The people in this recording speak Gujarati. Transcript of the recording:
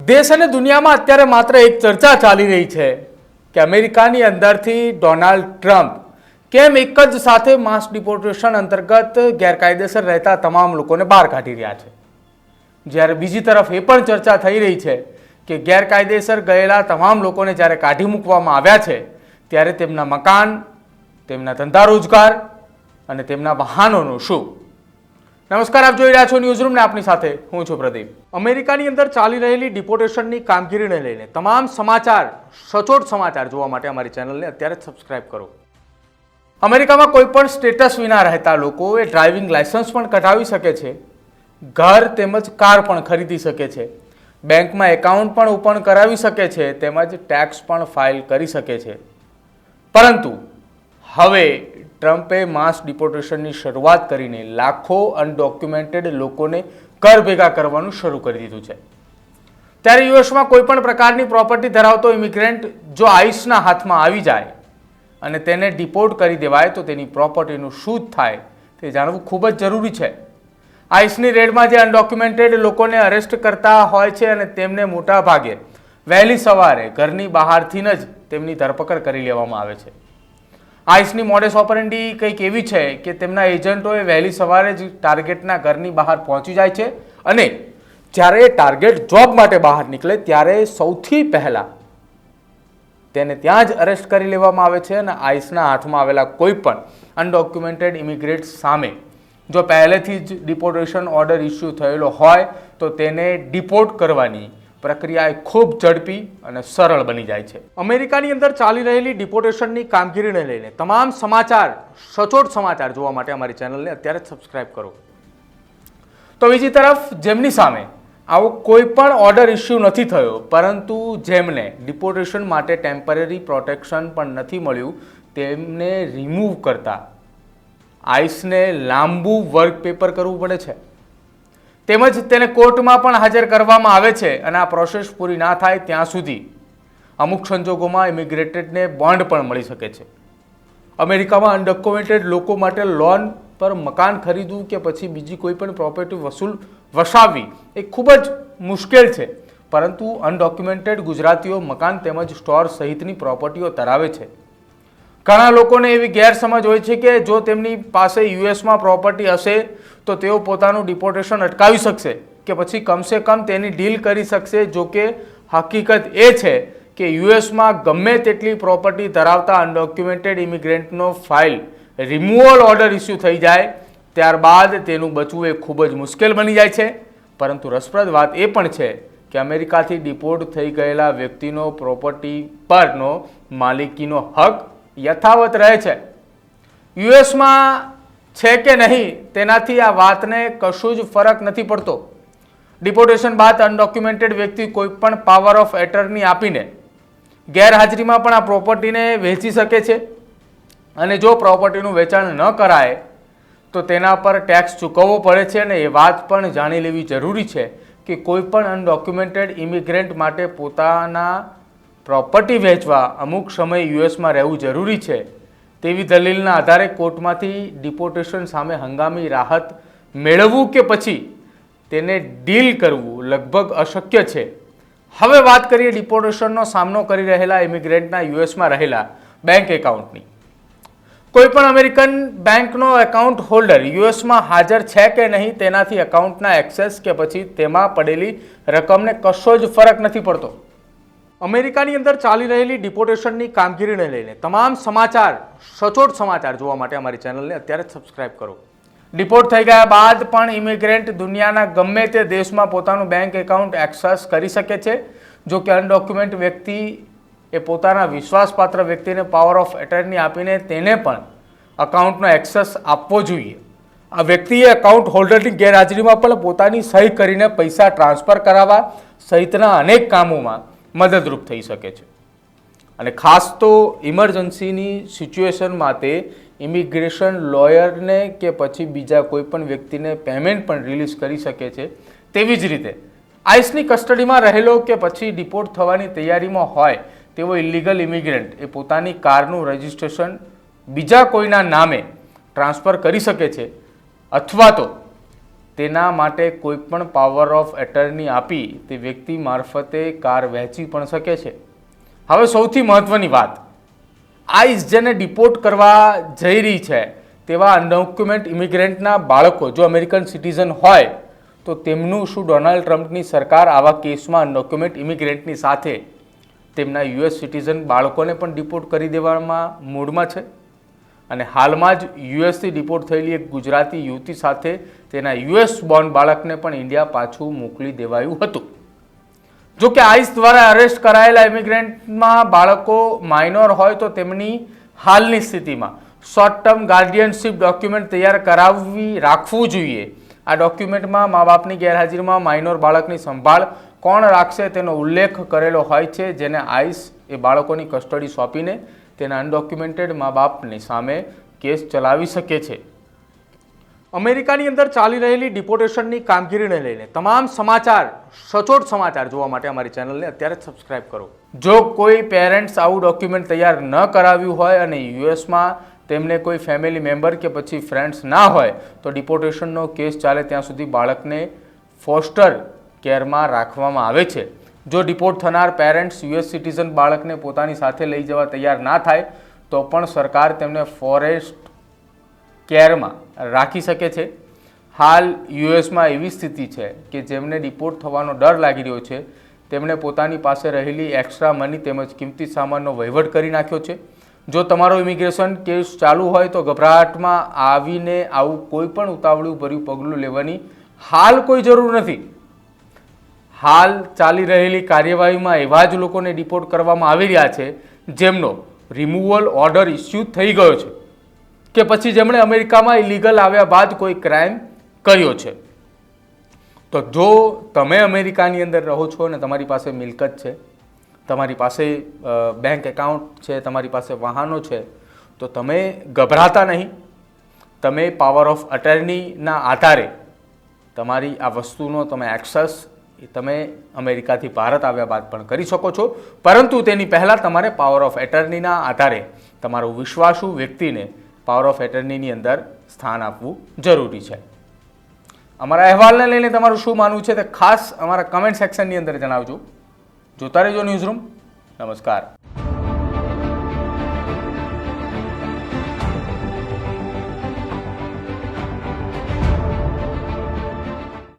દેશ અને દુનિયામાં અત્યારે માત્ર એક ચર્ચા ચાલી રહી છે કે અમેરિકાની અંદરથી ડોનાલ્ડ ટ્રમ્પ કેમ એક જ સાથે માસ ડિપોર્ટેશન અંતર્ગત ગેરકાયદેસર રહેતા તમામ લોકોને બહાર કાઢી રહ્યા છે, જ્યારે બીજી તરફ એ પણ ચર્ચા થઈ રહી છે કે ગેરકાયદેસર ગયેલા તમામ લોકોને જ્યારે કાઢી મૂકવામાં આવ્યા છે ત્યારે તેમના મકાન, તેમના ધંધા રોજગાર અને તેમના વાહનોનું શું? નમસ્કાર, આપ જોઈ રહ્યા છો ન્યૂઝરૂમ ને આપની સાથે હું છું પ્રદીપ। અમેરિકાની અંદર ચાલી રહેલી ડિપોર્ટેશનની કામગીરીને લઈને તમામ સમાચાર, સચોટ સમાચાર જોવા માટે અમારી ચેનલને અત્યારે જ સબસ્ક્રાઇબ કરો। અમેરિકામાં કોઈ પણ સ્ટેટસ વિના રહેતા લોકો એ ડ્રાઇવિંગ લાયસન્સ પણ કઢાવી શકે છે, ઘર તેમજ કાર પણ ખરીદી શકે છે, બેંકમાં એકાઉન્ટ પણ ઓપન કરાવી શકે છે, તેમજ ટેક્સ પણ ફાઇલ કરી શકે છે। પરંતુ હવે ટ્રમ્પે માસ ડિપોર્ટેશનની શરૂઆત કરીને લાખો અનડોક્યુમેન્ટેડ લોકોને ઘર ભેગા કરવાનું શરૂ કરી દીધું છે। ત્યારે યુએસમાં કોઈ પણ પ્રકારની પ્રોપર્ટી ધરાવતો ઇમિગ્રન્ટ જો આઈસના હાથમાં આવી જાય અને તેને ડિપોર્ટ કરી દેવાય તો તેની પ્રોપર્ટીનું શું થાય તે જાણવું ખૂબ જ જરૂરી છે। આઈસની રેડમાં જે અનડોક્યુમેન્ટેડ લોકોને અરેસ્ટ કરતા હોય છે અને તેમને મોટા ભાગે વહેલી સવારે ઘરની બહારથી જ તેમની ધરપકડ કરી લેવામાં આવે છે। આઈસની મોડેસ ઓપરેન્ડી કંઈક એવી છે કે તેમના એજન્ટોએ વહેલી સવારે જ ટાર્ગેટના ઘરની બહાર પહોંચી જાય છે અને જ્યારે ટાર્ગેટ જોબ માટે બહાર નીકળે ત્યારે સૌથી પહેલાં તેને ત્યાં જ અરેસ્ટ કરી લેવામાં આવે છે અને આઈસના હાથમાં આવેલા કોઈ પણ અનડોક્યુમેન્ટેડ ઇમિગ્રેટ્સ સામે જો પહેલેથી જ ડિપોર્ટેશન ઓર્ડર ઇસ્યુ થયેલો હોય તો તેને ડિપોર્ટ કરવાની પ્રક્રિયા ખૂબ ઝડપી અને સરળ બની જાય છે। અમેરિકાની અંદર ચાલી રહેલી ડિપોર્ટેશનની કામગીરીને લઈને તમામ સમાચાર, સચોટ સમાચાર જોવા માટે અમારી ચેનલને અત્યારે જ સબસ્ક્રાઇબ કરો। તો બીજી તરફ જેમની સામે આવો કોઈ પણ ઓર્ડર ઇસ્યુ નથી થયો પરંતુ જેમને ડિપોર્ટેશન માટે ટેમ્પરરી પ્રોટેક્શન પણ નથી મળ્યું તેમને રિમૂવ કરતા આઈસને લાંબુ વર્ક પેપર કરવું પડે છે, તેમજ તેને કોર્ટમાં પણ હાજર કરવામાં આવે છે અને આ પ્રોસેસ પૂરી ના થાય ત્યાં સુધી અમુક સંજોગોમાં ઇમિગ્રેટેડને બોન્ડ પણ મળી શકે છે। અમેરિકામાં અનડોક્યુમેન્ટેડ લોકો માટે લોન પર મકાન ખરીદવું કે પછી બીજી કોઈ પણ પ્રોપર્ટી વસાવવી એ ખૂબ જ મુશ્કેલ છે, પરંતુ અનડોક્યુમેન્ટેડ ગુજરાતીઓ મકાન તેમજ સ્ટોર સહિતની પ્રોપર્ટીઓ ધરાવે છે। ઘણા લોકોને એવી ગેરસમજ હોય છે કે જો તેમની પાસે યુએસમાં પ્રોપર્ટી હશે તો તેઓ પોતાનું ડિપોર્ટેશન અટકાવી શકશે કે પછી કમસે કમ તેની ડીલ કરી શકશે। જો કે હકીકત એ છે કે યુએસમાં ગમે તેટલી પ્રોપર્ટી ધરાવતા અનડોક્યુમેન્ટેડ ઇમિગ્રન્ટનો ફાઇલ રિમૂવલ ઓર્ડર ઇસ્યુ થઈ જાય ત્યારબાદ તેનું બચવું એ ખૂબ જ મુશ્કેલ બની જાય છે। પરંતુ રસપ્રદ વાત એ પણ છે કે અમેરિકાથી ડિપોર્ટ થઈ ગયેલા વ્યક્તિનો પ્રોપર્ટી પરનો માલિકીનો હક યથાવત રહે છે। યુએસમાં છે કે નહીં તેનાથી આ વાતને કશું જ ફરક નથી પડતો। ડિપોર્ટેશન બાદ અનડોક્યુમેન્ટેડ વ્યક્તિ કોઈ પણ પાવર ઓફ એટર્ની આપીને ગેરહાજરીમાં પણ આ પ્રોપર્ટીને વેચી શકે છે અને જો પ્રોપર્ટીનું વેચાણ ન કરાય તો તેના પર ટેક્સ ચૂકવવો પડે છે। અને એ વાત પણ જાણી લેવી જરૂરી છે કે કોઈ પણ અનડોક્યુમેન્ટેડ ઇમિગ્રન્ટ માટે પોતાના પ્રોપર્ટી વેચવા અમુક સમય યુએસમાં રહેવું જરૂરી છે તેવી દલીલના આધારે કોર્ટમાંથી ડિપોર્ટેશન સામે હંગામી રાહત મેળવવું કે પછી તેને ડીલ કરવું લગભગ અશક્ય છે। હવે વાત કરીએ ડિપોર્ટેશનનો સામનો કરી રહેલા ઇમિગ્રન્ટના યુએસમાં રહેલા બેંક એકાઉન્ટની। કોઈ પણ અમેરિકન બેંકનો એકાઉન્ટ હોલ્ડર યુએસમાં હાજર છે કે નહીં તેનાથી એકાઉન્ટના એક્સેસ કે પછી તેમાં પડેલી રકમને કશો જ ફરક નથી પડતો। અમેરિકાની અંદર ચાલી રહેલી ડિપોર્ટેશનની કામગીરીને લઈને તમામ સમાચાર, સચોટ સમાચાર જોવા માટે અમારી ચેનલને અત્યારે જ સબસ્ક્રાઇબ કરો। ડિપોર્ટ થઈ ગયા બાદ પણ ઇમિગ્રન્ટ દુનિયાના ગમે તે દેશમાં પોતાનું બેંક એકાઉન્ટ એક્સેસ કરી શકે છે। જો કે અનડોક્યુમેન્ટ વ્યક્તિ એ પોતાના વિશ્વાસપાત્ર વ્યક્તિને પાવર ઓફ એટર્ની આપીને તેને પણ અકાઉન્ટનો એક્સેસ આપવો જોઈએ। આ વ્યક્તિએ એકાઉન્ટ હોલ્ડરની ગેરહાજરીમાં પણ પોતાની સહી કરીને પૈસા ટ્રાન્સફર કરાવવા સહિતના અનેક કામોમાં મદદરૂપ થઈ શકે છે। અને ખાસ તો ઇમરજન્સીની સિચ્યુએશનમાં તે ઇમિગ્રેશન લોયરને કે પછી બીજા કોઈ પણ વ્યક્તિને પેમેન્ટ પણ રિલીઝ કરી શકે છે। તેવી જ રીતે આઈસની કસ્ટડીમાં રહેલો કે પછી ડિપોર્ટ થવાની તૈયારીમાં હોય તેવો ઇલીગલ ઇમિગ્રન્ટ એ પોતાની કારનું રજિસ્ટ્રેશન બીજા કોઈના નામે ટ્રાન્સફર કરી શકે છે અથવા તો તેના માટે કોઈ પણ પાવર ઓફ એટર્ની આપી તે વ્યક્તિ મારફતે કાર વહેંચી પણ શકે છે. હવે સૌથી મહત્વની વાત, આઈસ જેને ડિપોર્ટ કરવા જઈ રહી છે તેવા અનડોક્યુમેન્ટ ઇમિગ્રન્ટના બાળકો જો અમેરિકન સિટીઝન હોય તો તેમનું શું ડોનાલ્ડ ટ્રમ્પની સરકાર આવા કેસમાં અનડોક્યુમેન્ટ ઇમિગ્રન્ટની સાથે તેમના યુએસ સિટીઝન બાળકોને પણ ડિપોર્ટ કરી દેવામાં મૂડમાં છે? અને હાલમાં જ યુએસથી ડિપોર્ટ થયેલી એક ગુજરાતી યુવતી સાથે તેના યુએસ બોર્ન બાળકને પણ ઇન્ડિયા પાછું મોકલી દેવાયું હતું. જો કે આઈસ દ્વારા અરેસ્ટ કરાયેલા ઇમિગ્રન્ટમાં બાળકો માઇનોર હોય તો તેમની હાલની સ્થિતિમાં શોર્ટ ટર્મ ગાર્ડિયનશિપ ડોક્યુમેન્ટ તૈયાર કરાવવી રાખવું જોઈએ. આ ડોક્યુમેન્ટમાં મા બાપની ગેરહાજરીમાં માઇનોર બાળકની સંભાળ કોણ રાખશે તેનો ઉલ્લેખ કરેલો હોય છે, જેને આઈસ એ બાળકોની કસ્ટડી સોંપીને તેના અનડોક્યુમેન્ટેડ મા બાપની સામે કેસ ચલાવી શકે છે. અમેરિકાની અંદર ચાલી રહેલી ડિપોર્ટેશનની કામગીરીને લઈને તમામ સમાચાર, સચોટ સમાચાર જોવા માટે અમારી ચેનલને અત્યારે જ સબસ્ક્રાઇબ કરો. જો કોઈ પેરેન્ટ્સ આવું ડોક્યુમેન્ટ તૈયાર ન કરાવ્યું હોય અને યુએસમાં તેમને કોઈ ફેમિલી મેમ્બર કે પછી ફ્રેન્ડ્સ ના હોય તો ડિપોર્ટેશનનો કેસ ચાલે ત્યાં સુધી બાળકને ફોસ્ટર કેરમાં રાખવામાં આવે છે. જો ડિપોર્ટ થનાર પેરેન્ટ્સ યુએસ સિટીઝન બાળકને પોતાની સાથે લઈ જવા તૈયાર ના થાય તો પણ સરકાર તેમને ફોરેસ્ટ કેરમાં રાખી શકે છે. હાલ યુએસમાં એવી સ્થિતિ છે કે જેમને ડિપોર્ટ થવાનો ડર લાગી રહ્યો છે તેમણે પોતાની પાસે રહેલી એક્સ્ટ્રા મની તેમજ કિંમતી સામાનનો વહીવટ કરી નાખ્યો છે. જો તમારો ઇમિગ્રેશન કેસ ચાલુ હોય તો ગભરાટમાં આવીને આવું કોઈ પણ ઉતાવળું ભર્યું પગલું લેવાની હાલ કોઈ જરૂર નથી. હાલ ચાલી રહેલી કાર્યવાહીમાં એવા જ લોકોને ડિપોર્ટ કરવામાં આવી રહ્યા છે જેમનો રિમૂવલ ઓર્ડર ઇસ્યુ થઈ ગયો છે કે પછી જેમણે અમેરિકામાં ઇલીગલ આવ્યા બાદ કોઈ ક્રાઇમ કર્યો છે. તો જો તમે અમેરિકાની અંદર રહો છો અને તમારી પાસે મિલકત છે, તમારી પાસે બેંક એકાઉન્ટ છે, તમારી પાસે વાહનો છે, તો તમે ગભરાતા નહીં. તમે પાવર ઓફ અટર્નીના આધારે તમારી આ વસ્તુનો તમે એક્સેસ તમે અમેરિકાથી ભારત આવ્યા બાદ પણ કરી શકો છો, પરંતુ તેની પહેલાં તમારે પાવર ઓફ એટર્નીના આધારે તમારો વિશ્વાસુ વ્યક્તિને પાવર ઓફ એટર્નીની અંદર સ્થાન આપવું જરૂરી છે. અમારા અહેવાલને લઈને તમારું શું માનવું છે તે ખાસ અમારા કમેન્ટ સેક્શનની અંદર જણાવજો. જોતા રહેજો ન્યૂઝરૂમ. નમસ્કાર.